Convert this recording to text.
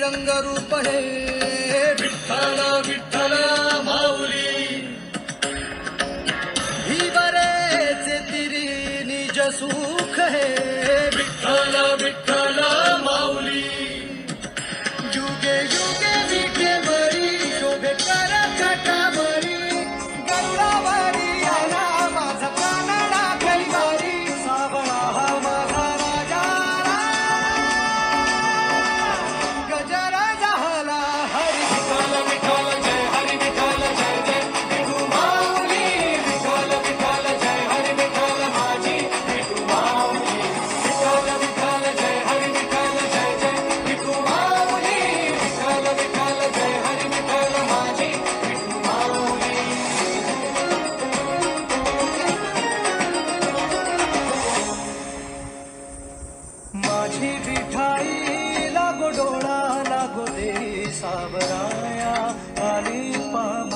रंगरूप हे विठ्ठल विठ्ठल माऊली ही बरेचे तिरी निज सुख हे विठ्ठल विठ्ठल माऊली युगे युगे विखे बरी शोभे कर छटावरी गरुडावरी आला माझा कानडा कलिवारी सावळा हा माझा राजा गजरा झाला हरी विठ्ठल विठ्ठल जय हरी विठ्ठल जय जय विठू माऊली विठ्ठल विठ्ठल जय हरी विठ्ठल माझी विठू माऊली विठ्ठल विठ्ठल जय हरी विठ्ठल जय जय विठू माऊली विठ्ठल विठ्ठल जय हरी विठ्ठल माझी विठू माऊली माझी विठाई लागो डोळा लागो दे सावराया आली पाम